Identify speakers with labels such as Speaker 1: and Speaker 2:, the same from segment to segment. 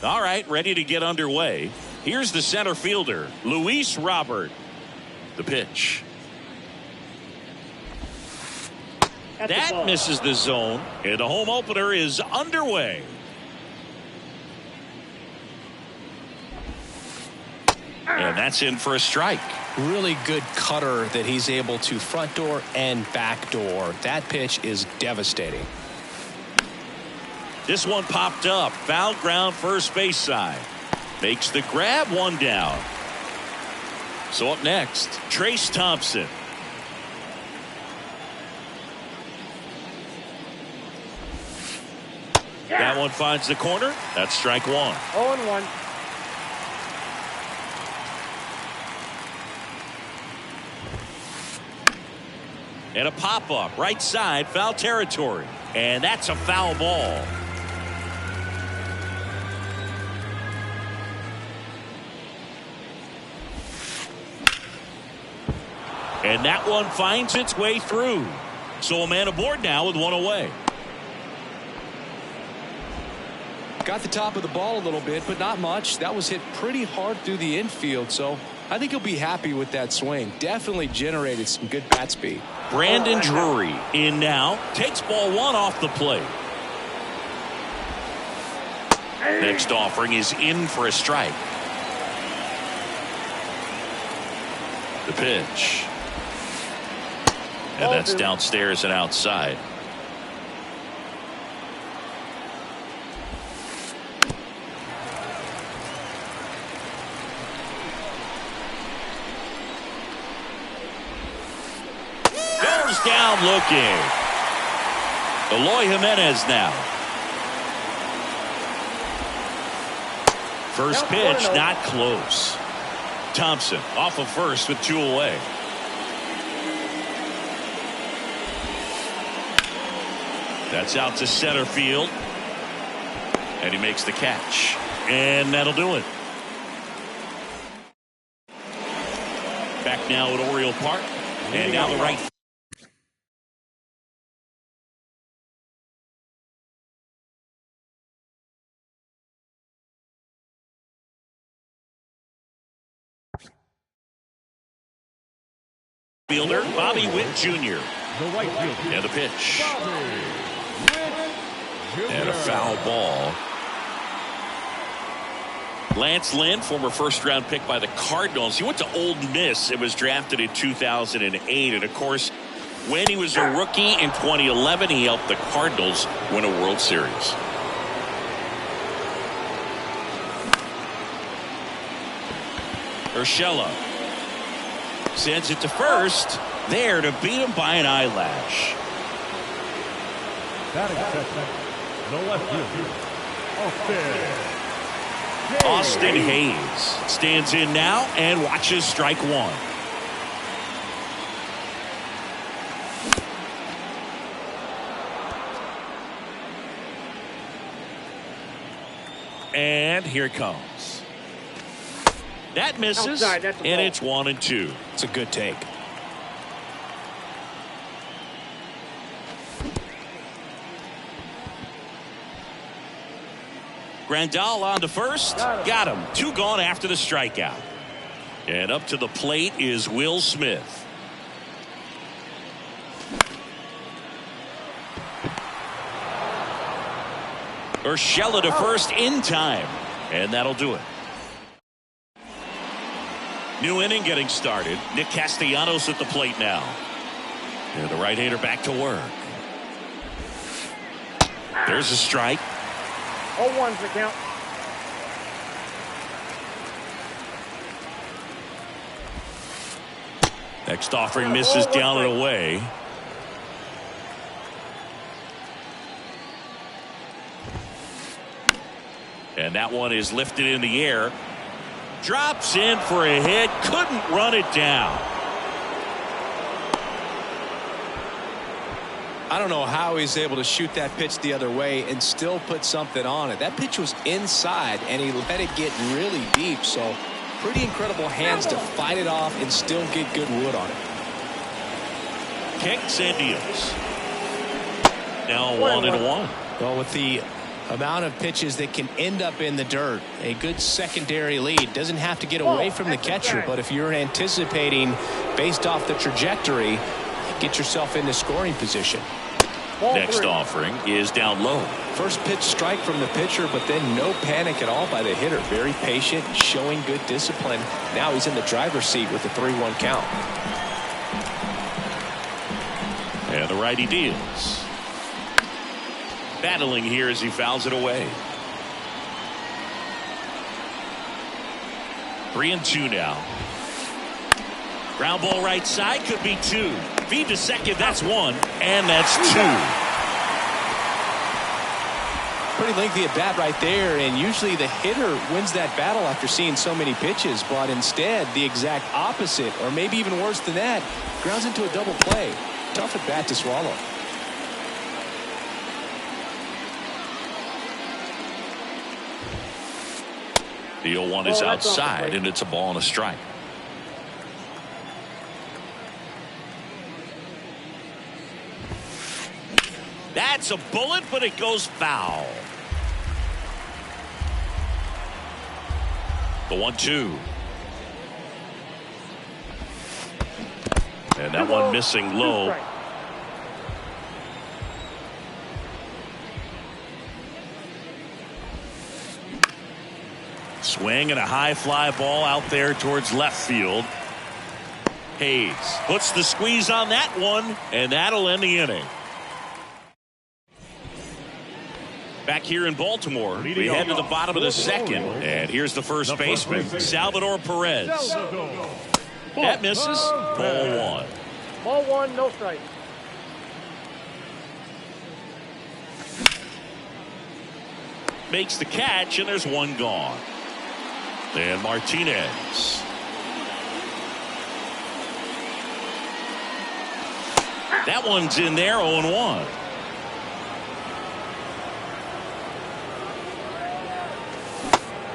Speaker 1: All right, ready to get underway. Here's the center fielder, Luis Robert. The pitch. That misses the zone, and the home opener is underway. And that's in for a strike.
Speaker 2: Really good cutter that he's able to front door and back door. That pitch is devastating.
Speaker 1: This one popped up. Foul ground first base side. Makes the grab, one down. So up next, Trace Thompson. That one finds the corner. That's strike one.
Speaker 3: 0-1.
Speaker 1: And a pop-up right side, foul territory. And that's a foul ball. And that one finds its way through. So a man aboard now with one away.
Speaker 2: Got the top of the ball a little bit, but not much. That was hit pretty hard through the infield, so I think he'll be happy with that swing. Definitely generated some good bat speed.
Speaker 1: Brandon Drury in now. Takes ball one off the plate. Next offering is in for a strike. The pitch. And that's downstairs and outside. Goes down looking. Eloy Jimenez now. First pitch not close. Thompson off of first with two away. That's out to center field. And he makes the catch. And that'll do it. Back now at Oriole Park. And down the right. Fielder Bobby Witt Jr. And the pitch. And a foul ball. Lance Lynn, former first-round pick by the Cardinals. He went to Ole Miss and was drafted in 2008. And, of course, when he was a rookie in 2011, he helped the Cardinals win a World Series. Urshela sends it to first. There to beat him by an eyelash. Austin Hayes stands in now and watches strike one. And here it comes. That misses, and it's 1-2.
Speaker 2: It's a good take.
Speaker 1: Grandal on to first. Got him. 2 gone after the strikeout. And up to the plate is Will Smith. Urshela to first in time. And that'll do it. New inning getting started. Nick Castellanos at the plate now. And the right-hander back to work. There's a strike.
Speaker 3: 0-1's the count.
Speaker 1: Next offering misses down and away. And that one is lifted in the air. Drops in for a hit. Couldn't run it down.
Speaker 2: I don't know how he's able to shoot that pitch the other way and still put something on it. That pitch was inside and he let it get really deep. So pretty incredible hands to fight it off and still get good wood on it.
Speaker 1: Kicks and deals. Now 1-1.
Speaker 2: Well, with the amount of pitches that can end up in the dirt, a good secondary lead doesn't have to get away from the catcher, but if you're anticipating based off the trajectory, get yourself into scoring position.
Speaker 1: Next offering is down low.
Speaker 2: First pitch strike from the pitcher, but then no panic at all by the hitter. Very patient, showing good discipline. Now he's in the driver's seat with the 3-1 count.
Speaker 1: And the righty deals. Battling here as he fouls it away. 3-2 now. Ground ball right side, could be 2. Feed to second, that's 1, and that's 2.
Speaker 2: Pretty lengthy at bat right there, and usually the hitter wins that battle after seeing so many pitches, but instead the exact opposite, or maybe even worse than that, grounds into a double play. Tough at bat to swallow.
Speaker 1: The 0-1 is outside, and it's a ball and a strike. That's a bullet, but it goes foul. The 1-2. And that one missing low. Swing and a high fly ball out there towards left field. Hayes puts the squeeze on that one, and that'll end the inning. Back here in Baltimore, we head to the bottom of the second, and here's the first baseman, Salvador Perez. That misses. Ball 1.
Speaker 3: Ball 1, no strike.
Speaker 1: Makes the catch, and there's 1 gone. And Martinez. That one's in there, 0-1.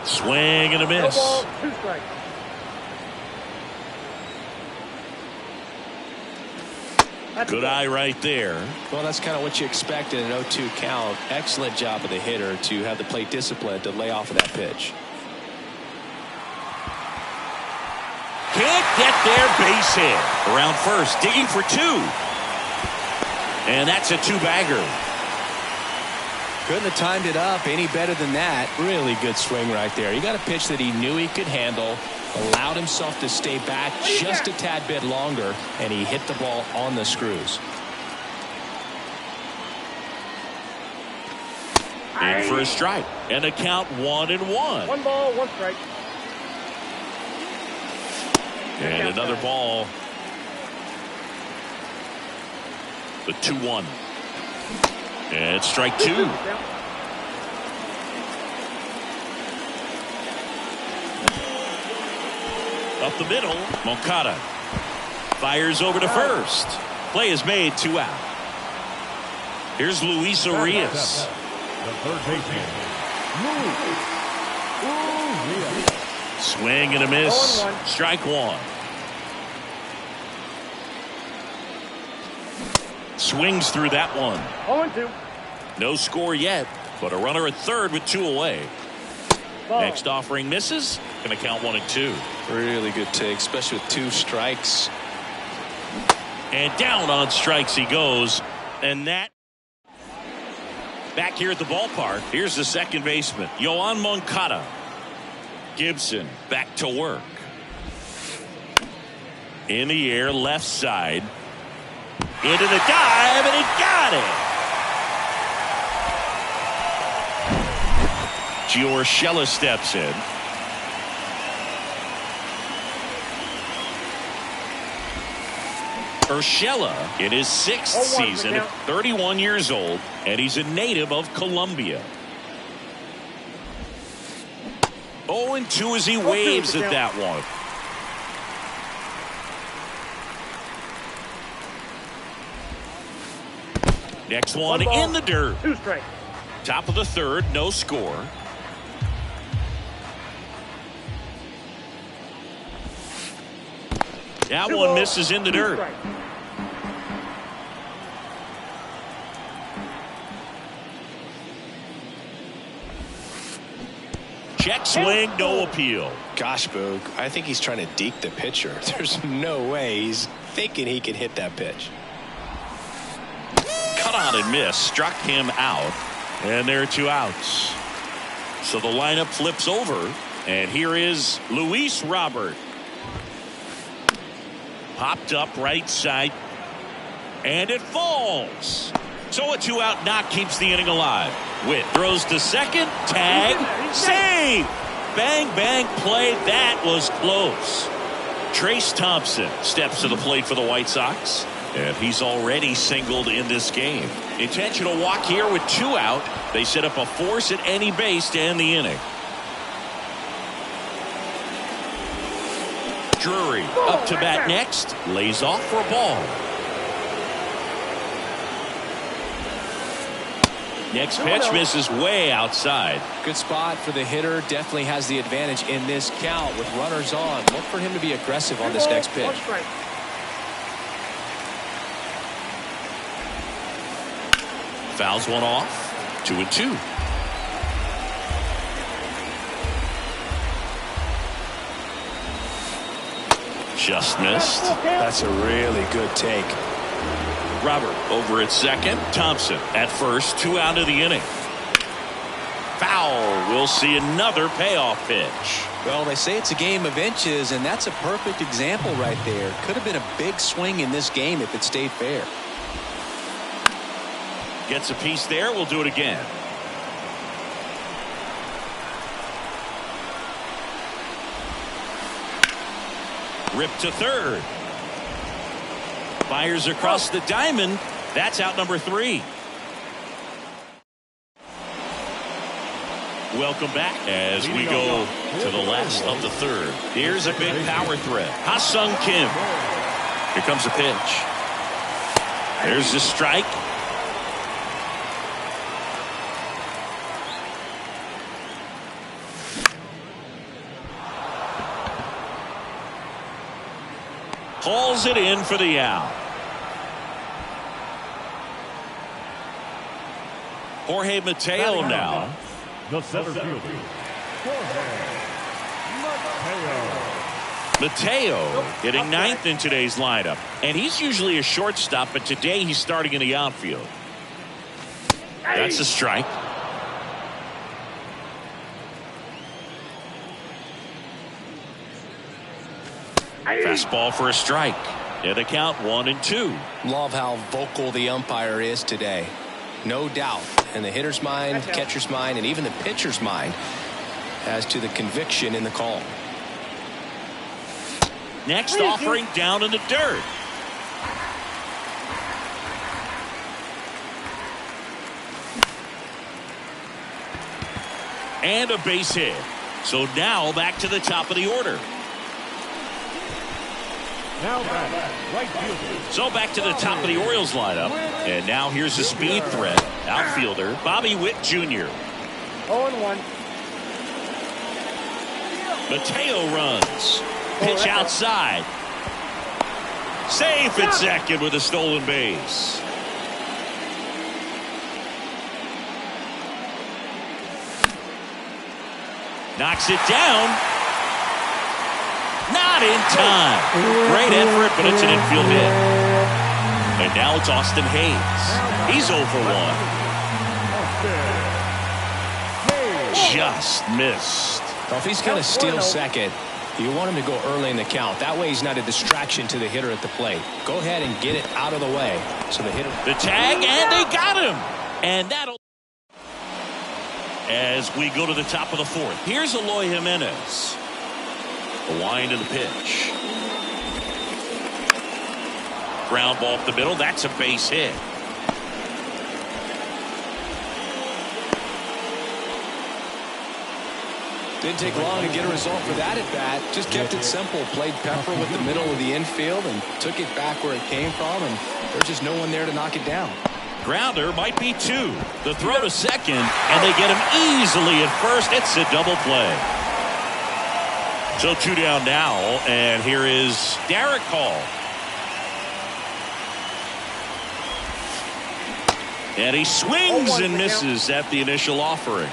Speaker 1: Swing and a miss.
Speaker 3: No ball, 2 strikes.
Speaker 1: Good eye right there.
Speaker 2: Well, that's kind of what you expect in an 0-2 count. Excellent job of the hitter to have the plate discipline to lay off of that pitch.
Speaker 1: Can't get there, base hit. Around first, digging for 2. And that's a 2-bagger.
Speaker 2: Couldn't have timed it up any better than that. Really good swing right there. He got a pitch that he knew he could handle, allowed himself to stay back just a tad bit longer, and he hit the ball on the screws.
Speaker 1: In for a strike, and a count 1-1.
Speaker 3: 1 ball, 1 strike.
Speaker 1: And another ball. The 2-1. And strike 2. Up the middle, Moncada fires over to first. Play is made, 2 out. Here's Luis Arias.
Speaker 4: The third baseman.
Speaker 1: Swing and a miss. Strike 1. Swings through that one.
Speaker 3: 0-2.
Speaker 1: No score yet, but a runner at third with 2 away. Next offering misses. Going to count 1-2.
Speaker 2: Really good take, especially with 2 strikes.
Speaker 1: And down on strikes he goes. And that. Back here at the ballpark, here's the second baseman, Yoan Moncada. Gibson back to work. In the air, left side. Into the dive, and he got it. Urshela steps in. Urshela in his 6th season at 31 years old, and he's a native of Colombia. 0-2 as he waves at that one. Next one in the dirt.
Speaker 3: 2 strikes.
Speaker 1: Top of the 3rd, no score. That one misses in the dirt. Check swing, no appeal.
Speaker 2: Gosh, Boog, I think he's trying to deke the pitcher. There's no way he's thinking he can hit that pitch.
Speaker 1: Cut on and miss, struck him out, and there are 2 outs. So the lineup flips over, and here is Luis Robert. Popped up right side, and it falls. So a 2-out knock keeps the inning alive. Witt throws to second, tag, save. Bang, bang play. That was close. Trace Thompson steps to the plate for the White Sox, and he's already singled in this game. Intentional walk here with 2 out. They set up a force at any base to end the inning. Drury up to bat next, lays off for a ball. Next pitch misses way outside.
Speaker 2: Good spot for the hitter. Definitely has the advantage in this count with runners on. Look for him to be aggressive on this next pitch.
Speaker 1: Fouls one off. 2-2. Just missed.
Speaker 2: That's a really good take.
Speaker 1: Robert over at second. Thompson at first. 2 out of the inning. Foul. We'll see another payoff pitch.
Speaker 2: Well, they say it's a game of inches, and that's a perfect example right there. Could have been a big swing in this game if it stayed fair.
Speaker 1: Gets a piece there. We'll do it again. Rip to third. Fires across the diamond. That's out number 3. Welcome back as we go to the last of the 3rd. Here's a big power threat. Ha-Sung Kim. Here comes a pitch. There's the strike. Hauls it in for the out. Jorge Mateo now.
Speaker 4: The center fielder,
Speaker 1: Mateo hitting 9th in today's lineup. And he's usually a shortstop, but today he's starting in the outfield. That's a strike. Fastball for a strike. And the count 1-2.
Speaker 2: Love how vocal the umpire is today. No doubt in the hitter's mind, catcher's mind, and even the pitcher's mind as to the conviction in the call.
Speaker 1: Next offering down in the dirt. And a base hit. So now back to the top of the order.
Speaker 4: now back, right fielder.
Speaker 1: So back to the top of the Orioles lineup. And now here's the speed threat. Outfielder Bobby Witt Jr.
Speaker 3: 0-1.
Speaker 1: Mateo runs. Pitch outside. Safe at second with a stolen base. Knocks it down. Not in time. Great effort, but it's an infield hit. And now it's Austin Hayes. He's 0 for 1. Just missed.
Speaker 2: Well, if he's going to steal second, you want him to go early in the count. That way he's not a distraction to the hitter at the plate. Go ahead and get it out of the way. So the hitter.
Speaker 1: The tag, and they got him. And that'll. As we go to the top of the 4th. Here's Eloy Jimenez. The wind of the pitch. Ground ball up the middle. That's a base hit.
Speaker 2: Didn't take long to get a result for that at bat. Just kept it simple. Played pepper with the middle of the infield and took it back where it came from. And there's just no one there to knock it down.
Speaker 1: Grounder might be 2. The throw to second, and they get him easily at first. It's a double play. So 2 down now, and here is Derek Hall. And he swings and misses at the initial offering.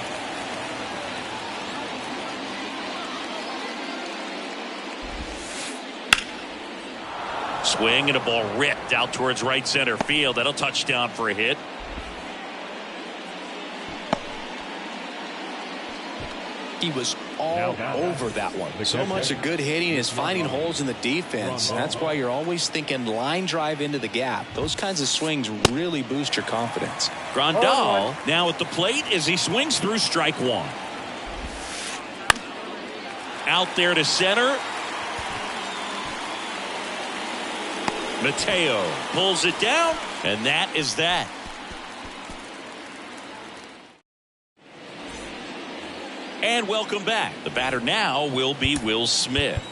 Speaker 1: Swing and a ball ripped out towards right center field. That'll touchdown for a hit.
Speaker 2: He was all over that one. So much of good hitting is finding holes in the defense. And that's why you're always thinking line drive into the gap. Those kinds of swings really boost your confidence.
Speaker 1: Grandal now at the plate as he swings through strike 1. Out there to center. Mateo pulls it down, and that is that. And welcome back. The batter now will be Will Smith.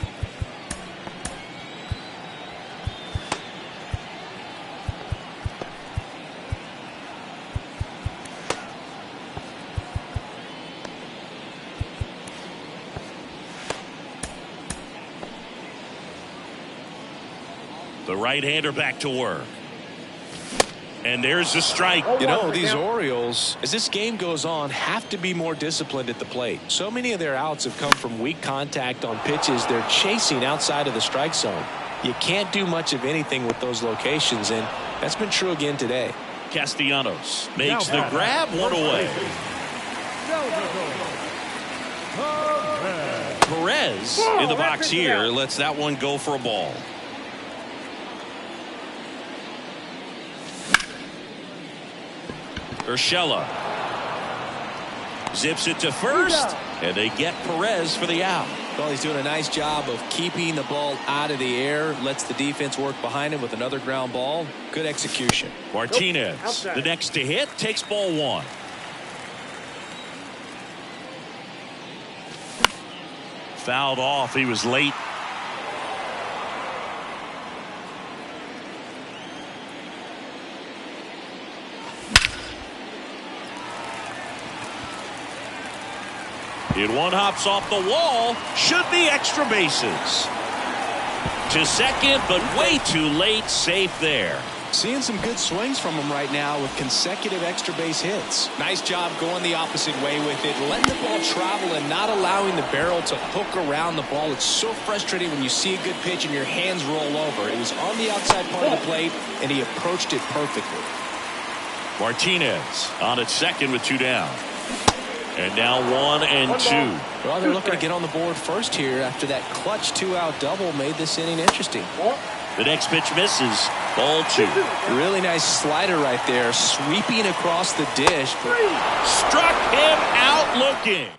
Speaker 1: The right-hander back to work. And there's the strike.
Speaker 2: You know, these Orioles, as this game goes on, have to be more disciplined at the plate. So many of their outs have come from weak contact on pitches they're chasing outside of the strike zone. You can't do much of anything with those locations, and that's been true again today.
Speaker 1: Castellanos makes the grab, 1 away. Perez in the box here lets that one go for a ball. Urshela zips it to first, and they get Perez for the out.
Speaker 2: Well, he's doing a nice job of keeping the ball out of the air, lets the defense work behind him with another ground ball. Good execution.
Speaker 1: Martinez, the next to hit, takes ball 1. Fouled off. He was late. Hit one, hops off the wall. Should be extra bases. To second, but way too late. Safe there.
Speaker 2: Seeing some good swings from him right now with consecutive extra base hits. Nice job going the opposite way with it. Letting the ball travel and not allowing the barrel to hook around the ball. It's so frustrating when you see a good pitch and your hands roll over. It was on the outside part of the plate, and he approached it perfectly.
Speaker 1: Martinez on at second with 2 down. And now 1 and 2.
Speaker 2: Well, they're looking to get on the board first here after that clutch 2-out double made this inning interesting.
Speaker 1: The next pitch misses. Ball 2.
Speaker 2: Really nice slider right there, sweeping across the dish.
Speaker 1: Struck him out looking.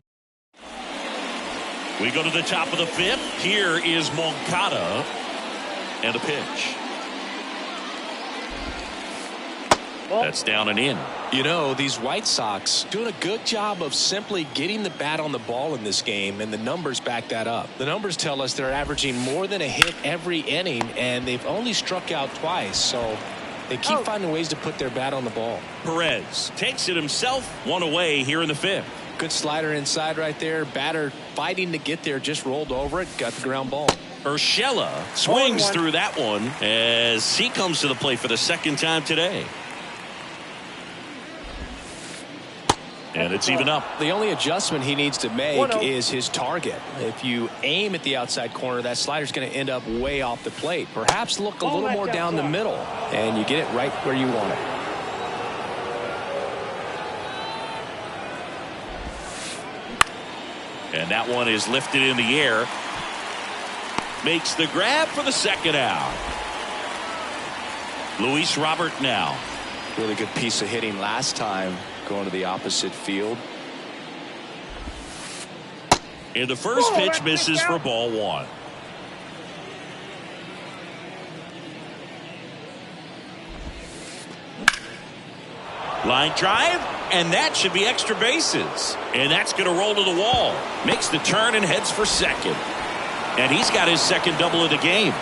Speaker 1: We go to the top of the 5th. Here is Moncada. And a pitch. That's down and in.
Speaker 2: You know, these White Sox doing a good job of simply getting the bat on the ball in this game, and the numbers back that up. The numbers tell us they're averaging more than a hit every inning, and they've only struck out twice, so they keep finding ways to put their bat on the ball.
Speaker 1: Perez takes it himself, 1 away here in the 5th.
Speaker 2: Good slider inside right there. Batter fighting to get there, just rolled over it, got the ground ball.
Speaker 1: Urshela swings through that one as he comes to the plate for the 2nd time today. And it's even up.
Speaker 2: The only adjustment he needs to make is his target. If you aim at the outside corner, that slider's going to end up way off the plate. Perhaps look a little more down the middle, and you get it right where you want it.
Speaker 1: And that one is lifted in the air. Makes the grab for the second out. Luis Robert now.
Speaker 2: Really good piece of hitting last time, going to the opposite field.
Speaker 1: And the first pitch misses for ball one. Line drive, and that should be extra bases. And that's going to roll to the wall. Makes the turn and heads for second. And he's got his second double of the game.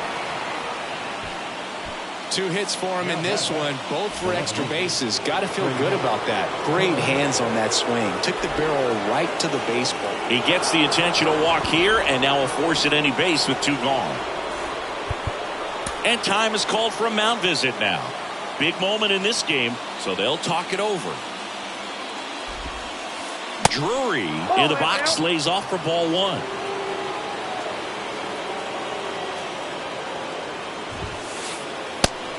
Speaker 2: 2 hits for him in this one, both for extra bases. Got to feel good about that. Great hands on that swing. Took the barrel right to the baseball.
Speaker 1: He gets the intentional walk here, and now a force at any base with 2 gone. And time is called for a mound visit now. Big moment in this game, so they'll talk it over. Drury in the box lays off for ball one.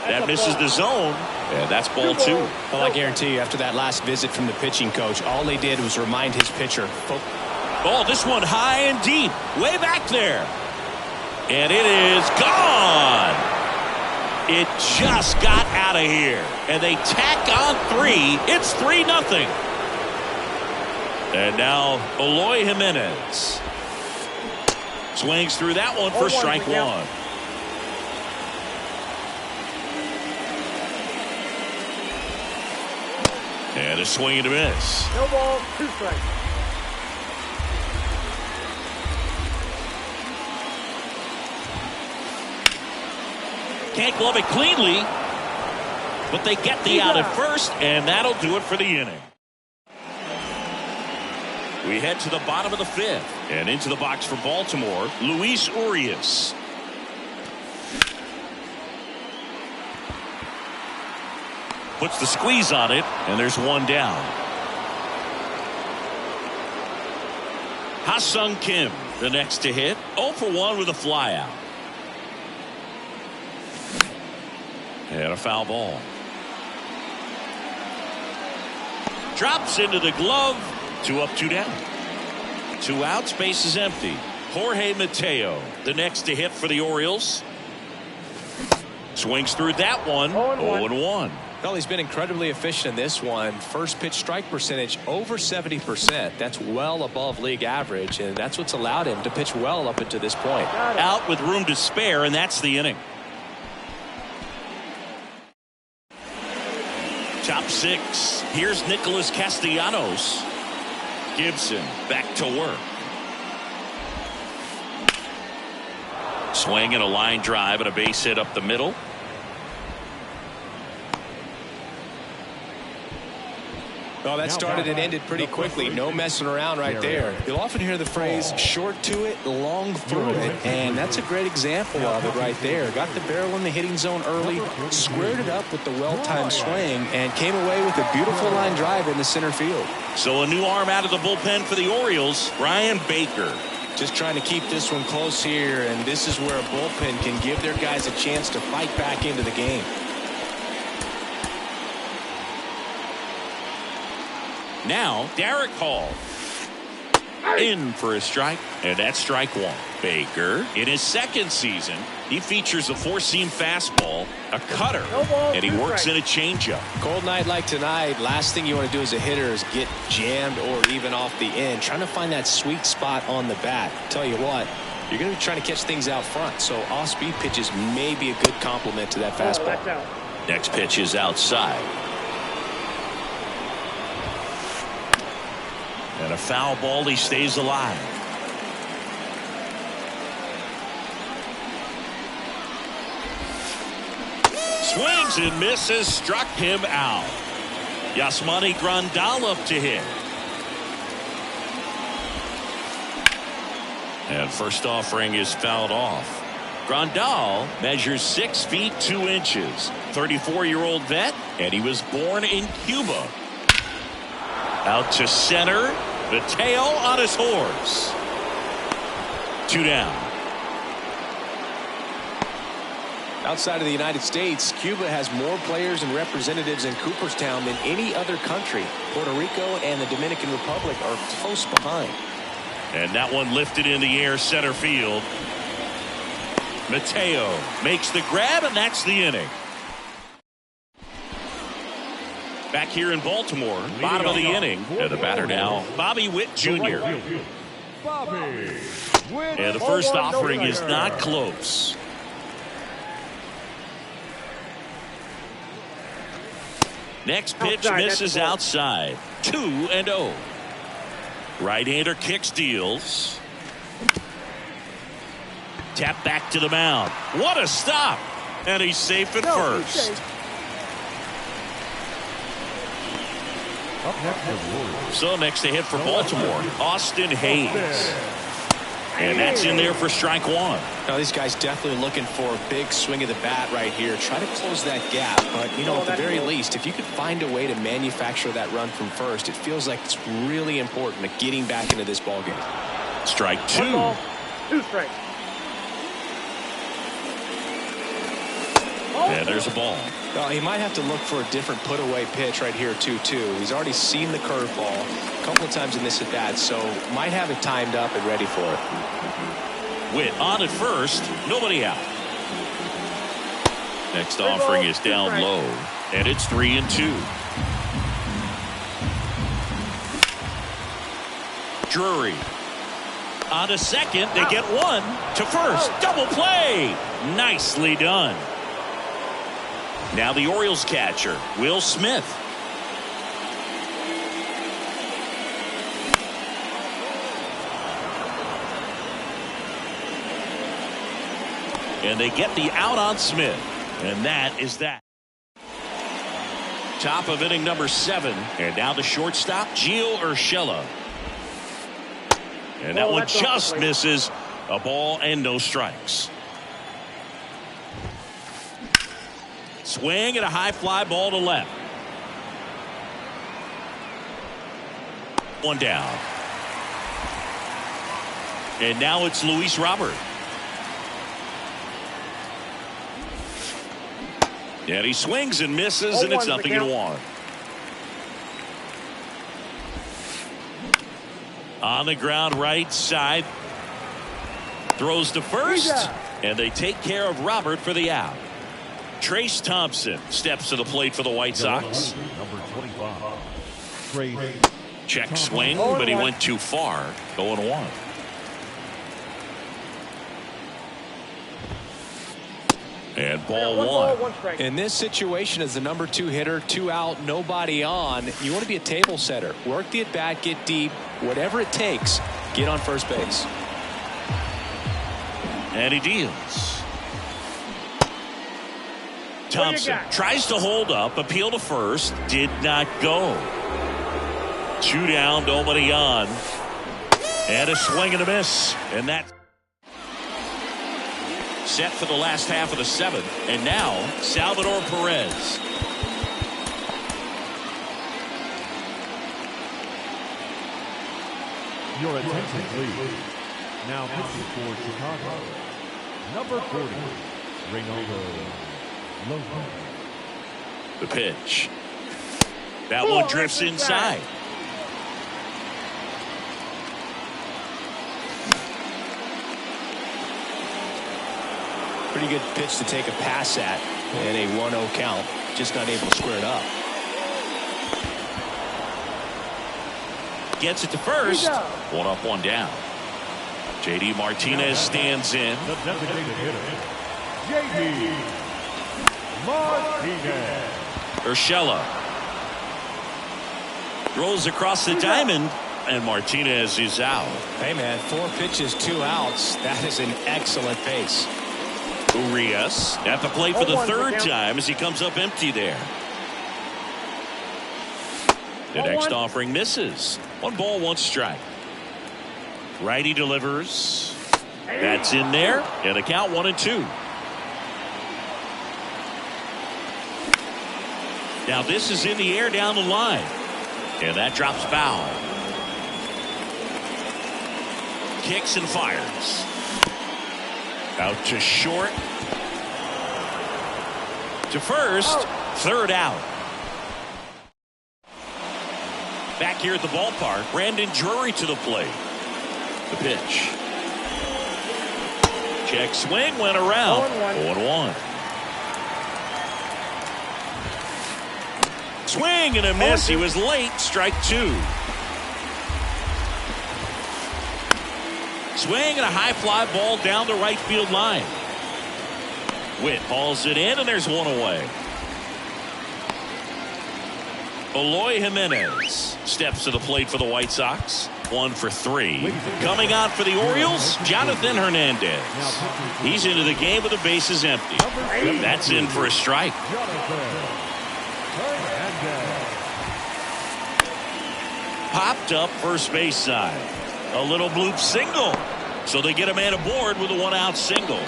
Speaker 1: That misses the zone, and that's ball 2.
Speaker 2: Well, I guarantee you, after that last visit from the pitching coach, all they did was remind his pitcher.
Speaker 1: Oh, this one high and deep, way back there. And it is gone. It just got out of here. And they tack on 3. It's 3-0. And now Eloy Jimenez swings through that one for strike 1. And a swing and a miss.
Speaker 3: No ball, 2 strikes.
Speaker 1: Can't glove it cleanly, but they get the out at first, and that'll do it for the inning. We head to the bottom of the 5th, and into the box for Baltimore, Luis Urias. Puts the squeeze on it, and there's 1 down. Ha-Sung Kim, the next to hit, 0 for 1 with a flyout. And a foul ball. Drops into the glove. 2 up, 2 down. 2 outs, base is empty. Jorge Mateo, the next to hit for the Orioles. Swings through that one. 0-1.
Speaker 2: Well, he's been incredibly efficient in this one. First pitch strike percentage over 70%. That's well above league average, and that's what's allowed him to pitch well up until this point.
Speaker 1: Out with room to spare, and that's the inning. Top 6. Here's Nicholas Castellanos. Gibson back to work. Swing and a line drive and a base hit up the middle.
Speaker 2: Well, that started and ended pretty quickly. No messing around right there. You'll often hear the phrase short to it, long through it, and that's a great example of it right there. Got the barrel in the hitting zone early, squared it up with the well-timed swing, and came away with a beautiful line drive in the center field.
Speaker 1: So a new arm out of the bullpen for the Orioles, Brian Baker.
Speaker 2: Just trying to keep this one close here, and this is where a bullpen can give their guys a chance to fight back into the game.
Speaker 1: Now, Derek Hall in for a strike, and that's strike 1. Baker, in his second season, he features a 4-seam fastball, a cutter, and he works in a changeup.
Speaker 2: Cold night like tonight, last thing you want to do as a hitter is get jammed or even off the end. Trying to find that sweet spot on the bat. Tell you what, you're going to be trying to catch things out front, so off-speed pitches may be a good complement to that fastball.
Speaker 1: Next pitch is outside. And a foul ball, he stays alive. Swings and misses, struck him out. Yasmani Grandal up to hit. And first offering is fouled off. Grandal measures 6 feet 2 inches. 34-year-old vet, and he was born in Cuba. Out to center. Mateo on his horse. 2 down.
Speaker 2: Outside of the United States, Cuba has more players and representatives in Cooperstown than any other country. Puerto Rico and the Dominican Republic are close behind.
Speaker 1: And that one lifted in the air, center field. Mateo makes the grab, and that's the inning. Back here in Baltimore, bottom of the inning. And the batter now, Bobby Witt Jr. And the first offering is not close. Next pitch misses outside. 2-0. Right-hander kicks, deals. Tap back to the mound. What a stop! And he's safe at first. So next to hit for Baltimore, Austin Hayes. And that's in there for strike 1.
Speaker 2: Now these guys definitely looking for a big swing of the bat right here. Try to close that gap. But, you know, at the very least, if you could find a way to manufacture that run from first, it feels like it's really important to getting back into this ball game.
Speaker 1: Strike 2.
Speaker 3: 1 ball, 2 strikes.
Speaker 1: And there's a ball.
Speaker 2: Well, he might have to look for a different put-away pitch right here, 2-2. He's already seen the curveball a couple of times in this at-bat, so might have it timed up and ready for it.
Speaker 1: Witt on at first, nobody out. Next offering is down low, and it's 3-2. Drury on to second. They get 1 to first. Double play. Nicely done. Now the Orioles catcher, Will Smith. And they get the out on Smith. And that is that. Top of inning number 7. And now the shortstop, Gio Urshela. And that one just misses. A ball and no strikes. Swing and a high fly ball to left. 1 down. And now it's Luis Robert. And he swings and misses, and it's 0-1. On the ground right side. Throws to first. And they take care of Robert for the out. Trace Thompson steps to the plate for the White Sox.
Speaker 4: Number 25.
Speaker 1: Check swing, but he went too far. 0-1. And ball 1.
Speaker 2: In this situation, as the number 2 hitter, 2 out, nobody on, you want to be a table setter. Work the at-bat, get deep, whatever it takes, get on first base.
Speaker 1: And he deals. Thompson tries to hold up, appeal to first, did not go. 2 down, nobody on. And a swing and a miss. And that set for the last half of the 7th. And now Salvador Perez.
Speaker 4: Your attention, please. Now pitching for Chicago. Number 40, Reynaldo Lopez.
Speaker 1: The pitch. That one drifts inside.
Speaker 2: Pretty good pitch to take a pass at in a 1-0 count. Just not able to square it up.
Speaker 1: Gets it to first. 1 up, 1 down. J.D. Martinez stands in.
Speaker 4: The designated hitter, J.D. Martinez.
Speaker 1: Urshela throws across the diamond, and Martinez is out.
Speaker 2: Hey, man, 4 pitches, 2 outs. That is an excellent pace.
Speaker 1: Urias at the plate for the 3rd time as he comes up empty there. The next offering misses. 1 ball, 1 strike. Righty delivers. That's in there. And the count 1-2. Now this is in the air down the line. And that drops foul. Kicks and fires. Out to short. To first. Third out. Back here at the ballpark, Brandon Drury to the plate. The pitch. Check swing, went around. 0-1. Swing and a miss. He was late. Strike two. Swing and a high fly ball down the right field line. Witt hauls it in, and there's one away. Eloy Jimenez steps to the plate for the White Sox. 1 for 3. Coming on for the Orioles, Jonathan Hernandez. He's into the game with the bases empty. That's in for a strike. Popped up first base side. A little bloop single. So they get a man aboard with a 1-out single.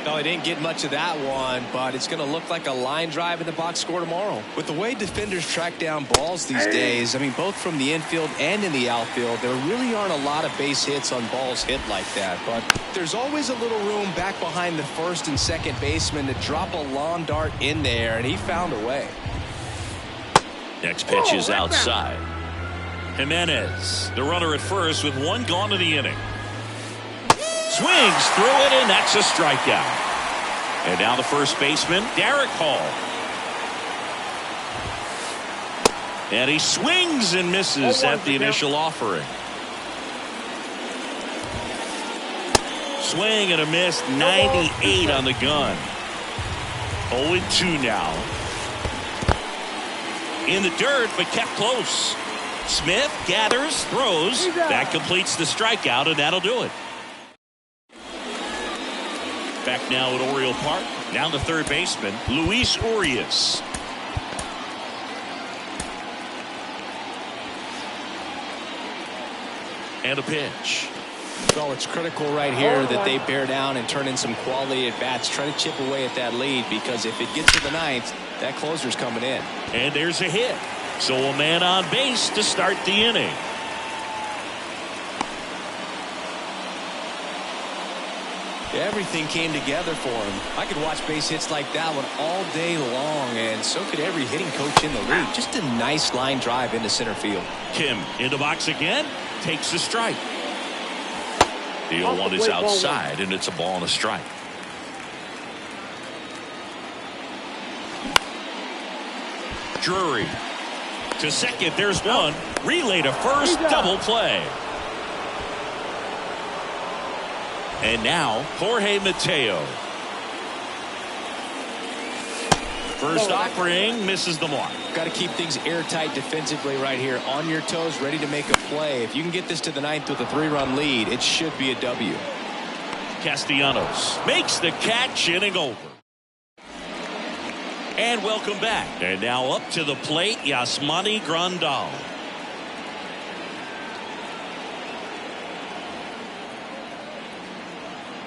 Speaker 2: No, he didn't get much of that one, but it's going to look like a line drive in the box score tomorrow. With the way defenders track down balls these days, I mean, both from the infield and in the outfield, there really aren't a lot of base hits on balls hit like that. But there's always a little room back behind the first and second baseman to drop a lawn dart in there, and he found a way.
Speaker 1: Next pitch is outside. Jimenez, the runner at first with 1 gone in the inning. Swings through it, and that's a strikeout. And now the first baseman, Derek Hall. And he swings and misses at the initial offering. Swing and a miss, 98 on the gun. 0-2 now. In the dirt, but kept close. Smith gathers, throws. That completes the strikeout, and that'll do it. Back now at Oriole Park. Down the third baseman, Luis Urias. And a pitch.
Speaker 2: So it's critical right here that they bear down and turn in some quality at bats. Try to chip away at that lead, because if it gets to the ninth, that closer's coming in.
Speaker 1: And there's a hit. So a man on base to start the inning.
Speaker 2: Everything came together for him. I could watch base hits like that one all day long, and so could every hitting coach in the league. Just a nice line drive into center field.
Speaker 1: Kim in the box again, takes a strike. The 0-1 is outside, and it's a ball and a strike. Drury to second. There's one. Relay to first. Double play. And now Jorge Mateo. First offering misses the mark.
Speaker 2: Got to keep things airtight defensively right here. On your toes, ready to make a play. If you can get this to the ninth with a 3-run lead, it should be a W.
Speaker 1: Castellanos makes the catch, inning over. And welcome back. And now up to the plate, Yasmani Grandal.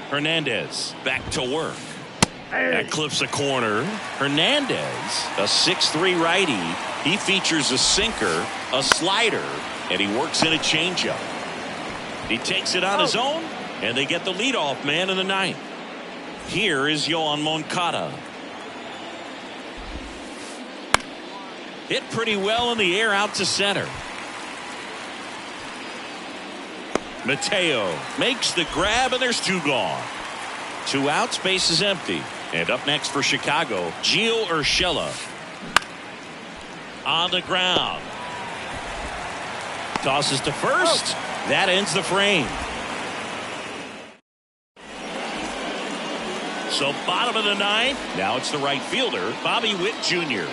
Speaker 1: Hernandez back to work. That clips a corner. Hernandez, a 6'3" righty. He features a sinker, a slider, and he works in a changeup. He takes it on his own, and they get the leadoff man in the ninth. Here is Yohan Moncada. Hit pretty well in the air out to center. Mateo makes the grab, and there's 2 gone. 2 outs, base is empty. And up next for Chicago, Gio Urshela. On the ground. Tosses to first. That ends the frame. So bottom of the ninth. Now it's the right fielder, Bobby Witt Jr.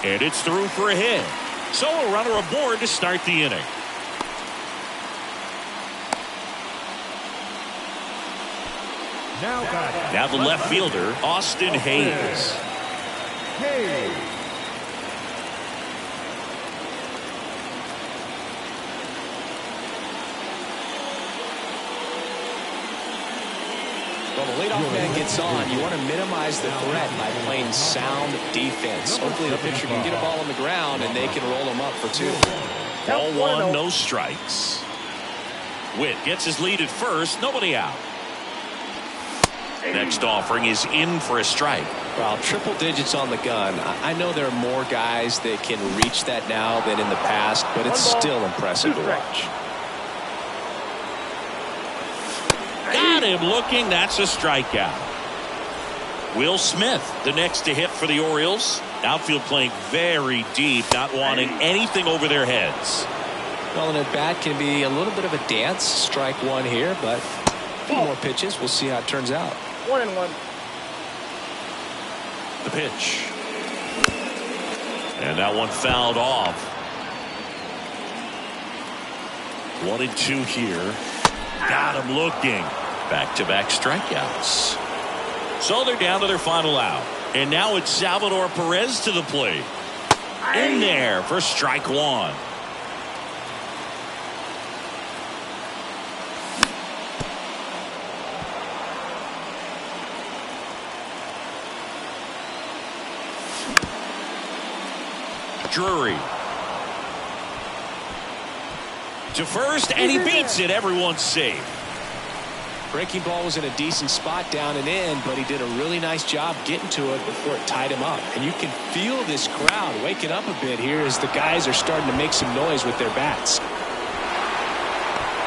Speaker 1: And it's through for a hit. So a runner aboard to start the inning. Now the left fielder, Austin Hayes.
Speaker 2: Well, the leadoff man gets on. You want to minimize the threat by playing sound defense. Hopefully the pitcher can get a ball on the ground and they can roll him up for 2.
Speaker 1: Ball 1, no strikes. Witt gets his lead at first, nobody out. Next offering is in for a strike.
Speaker 2: Well, triple digits on the gun. I know there are more guys that can reach that now than in the past, but it's still impressive to watch.
Speaker 1: Got him looking. That's a strikeout. Will Smith, the next to hit for the Orioles. Outfield playing very deep, not wanting anything over their heads.
Speaker 2: Well, an at-bat can be a little bit of a dance. Strike 1 here, but a few more pitches. We'll see how it turns out.
Speaker 3: 1-1.
Speaker 1: The pitch. And that one fouled off. 1-2 here. Got him looking. Back-to-back strikeouts. So they're down to their final out. And now it's Salvador Perez to the plate. In there for strike 1. Drury to first, and he beats it. Everyone's safe.
Speaker 2: Breaking ball was in a decent spot down and in, but he did a really nice job getting to it before it tied him up. And you can feel this crowd waking up a bit here as the guys are starting to make some noise with their bats.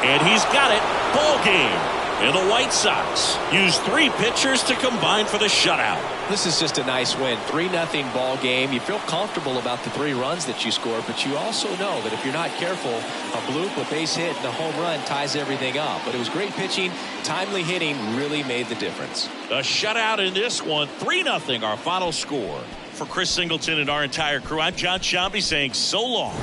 Speaker 1: And he's got it. Ball game. And the White Sox use 3 pitchers to combine for the shutout.
Speaker 2: This is just a nice win. 3-0 ball game. You feel comfortable about the 3 runs that you scored, but you also know that if you're not careful, a bloop, a base hit, and a home run ties everything up. But it was great pitching. Timely hitting really made the difference.
Speaker 1: A shutout in this one. 3-0 our final score. For Chris Singleton and our entire crew, I'm John Sciambi saying so long.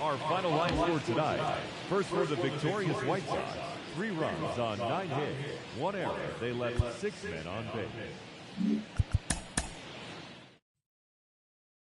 Speaker 4: Our final line score tonight. First for the victorious White Sox. 3 runs on 9 hits. 1 error. They left 6 men on base.